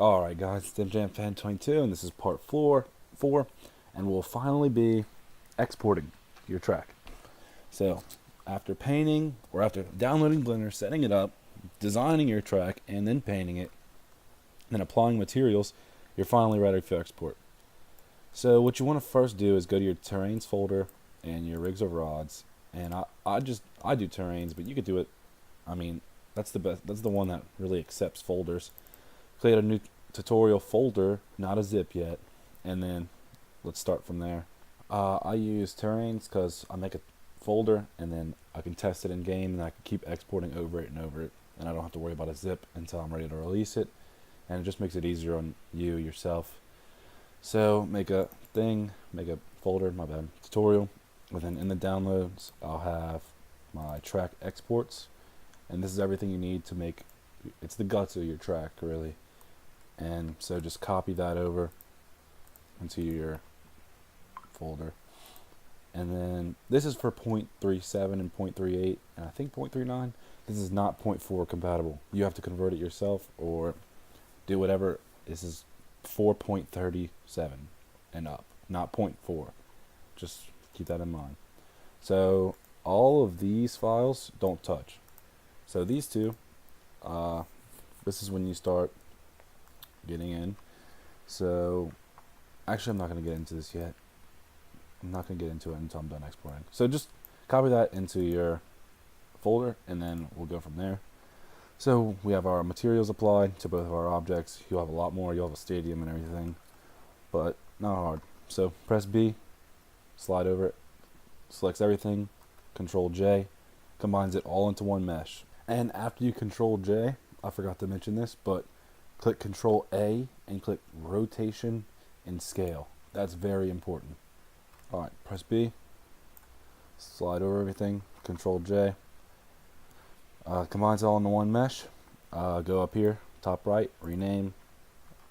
Alright guys, it's DimJamFan22 and this is part 4, and we'll finally be exporting your track. So, after painting, or after downloading Blender, setting it up, designing your track, and then painting it, and applying materials, you're finally ready for export. So what you want to first do is go to your terrains folder and your rigs of rods, and I do terrains, but you could do it, that's the best, that's the one that really accepts folders. Create a new tutorial folder, not a zip yet, and then let's start from there. I use terrains because I make a folder and then I can test it in game and I can keep exporting over it and I don't have to worry about a zip until I'm ready to release it, and it just makes it easier on you yourself. So make a folder, tutorial, and then in the downloads I'll have my track exports, and this is everything you need to make, it's the guts of your track really. And so just copy that over into your folder. And then this is for 0.37 and 0.38 and I think 0.39. This is not 0.4 compatible. You have to convert it yourself or do whatever. This is 4.37 and up, not 0.4. Just keep that in mind. So all of these files don't touch. So these two, this is when you start getting in. So actually I'm not going to get into this yet. I'm not going to get into it until I'm done exporting. So just copy that into your folder and then we'll go from there. So we have our materials applied to both of our objects. You'll have a lot more. You'll have a stadium and everything, but not hard. So press B, slide over it, selects everything, Control J, combines it all into one mesh. And after you Control J, I forgot to mention this, but click Control A and click Rotation and Scale. That's very important. Alright, press B, slide over everything, Control J, combines it all into one mesh. Go up here, top right, rename.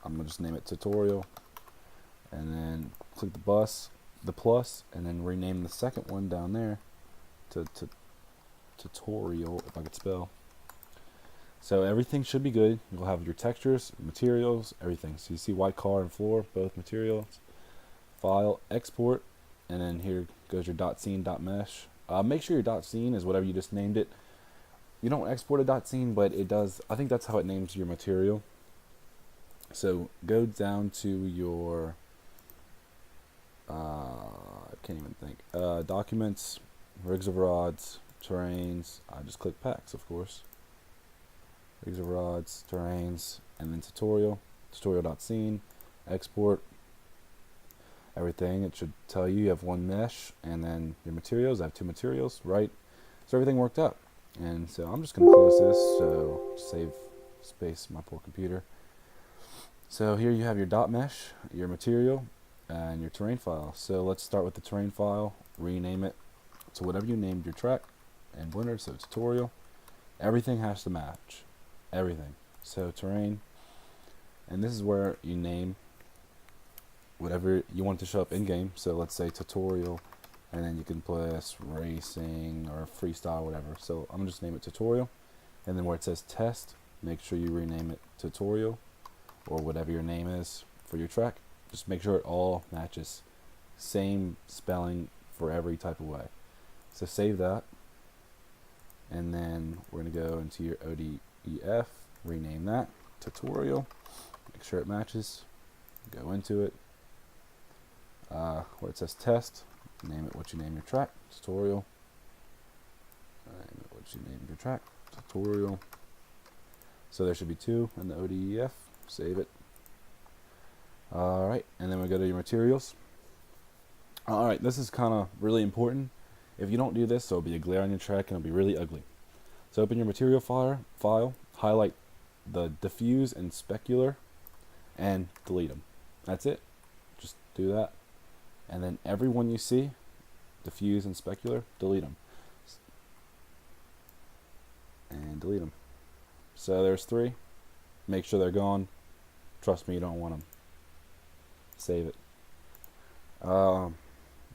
I'm going to just name it Tutorial, and then click the plus, and then rename the second one down there to Tutorial, if I could spell. So everything should be good. You'll have your textures, materials, everything. So you see white car and floor, both materials. File, export, and then here goes your .scene.mesh. Make sure your .scene is whatever you just named it. You don't export a .scene, but it does. I think that's how it names your material. So go down to your, I can't even think, documents, rigs of rods, terrains. I just click packs, of course. Rigs of rods, terrains, and then tutorial.scene, export, everything. It should tell you have one mesh, and then your materials. I have two materials, right? So everything worked out. And so I'm just going to close this, so save space, my poor computer. So here you have your .mesh, your material, and your terrain file. So let's start with the terrain file, rename it to whatever you named your track in Blender, so tutorial. Everything has to match. Everything. So terrain, and this is where you name whatever you want to show up in game. So let's say tutorial, and then you can place racing or freestyle, whatever. So I'm gonna just name it tutorial, and then where it says test, make sure you rename it tutorial or whatever your name is for your track. Just make sure it all matches, same spelling for every type of way. So save that, and then we're gonna go into your ODEF, rename that tutorial, make sure it matches, go into it, where it says test, name it what you name your track, tutorial, name it what you name your track, tutorial. So there should be two in the ODEF, save it. Alright, and then we go to your materials. Alright, this is kind of really important. If you don't do this, there'll be a glare on your track and it'll be really ugly. So open your material file, highlight the diffuse and specular, and delete them. That's it. Just do that. And then every one you see, diffuse and specular, delete them. And delete them. So there's three. Make sure they're gone. Trust me, you don't want them. Save it.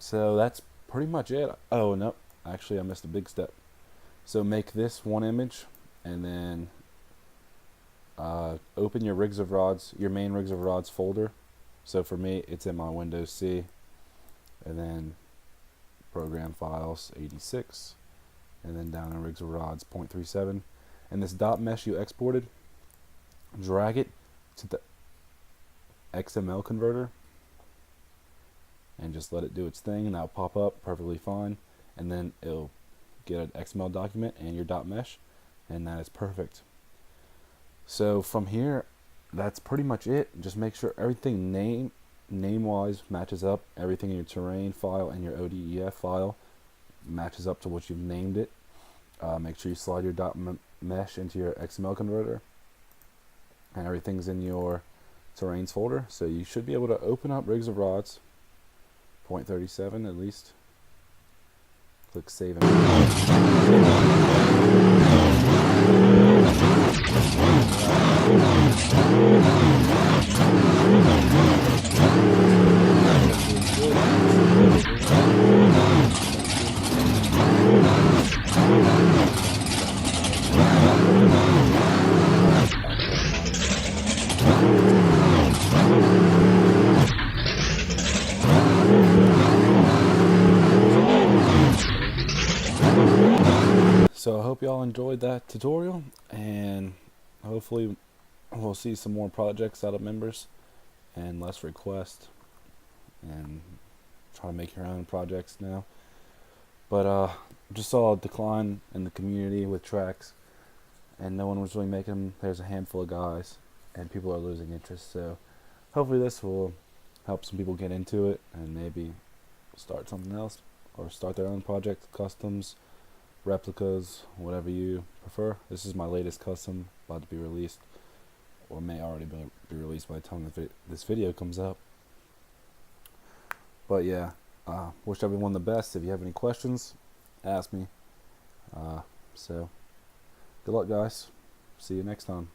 So that's pretty much it. Oh, no. Actually, I missed a big step. So make this one image, and then open your rigs of rods, your main rigs of rods folder. So for me, it's in my Windows C, and then program files 86, and then down in rigs of rods 0.37, and this dot mesh you exported, drag it to the XML converter and just let it do its thing, and that'll pop up perfectly fine, and then it'll get an XML document and your dot mesh, and that is perfect. So from here, that's pretty much it. Just make sure everything name wise matches up, everything in your terrain file and your ODEF file matches up to what you've named it. Make sure you slide your dot mesh into your XML converter, and everything's in your terrains folder. So you should be able to open up rigs of rods 0.37 at least, click save and So I hope y'all enjoyed that tutorial, and hopefully we'll see some more projects out of members and less requests, and try to make your own projects now. But just saw a decline in the community with tracks, and no one was really making them. There's a handful of guys, and people are losing interest. So hopefully this will help some people get into it and maybe start something else or start their own project, customs, replicas, whatever you prefer. This is my latest custom, about to be released, or may already be released by the time this video comes up. But yeah, wish everyone the best. If you have any questions, ask me. So good luck, guys. See you next time.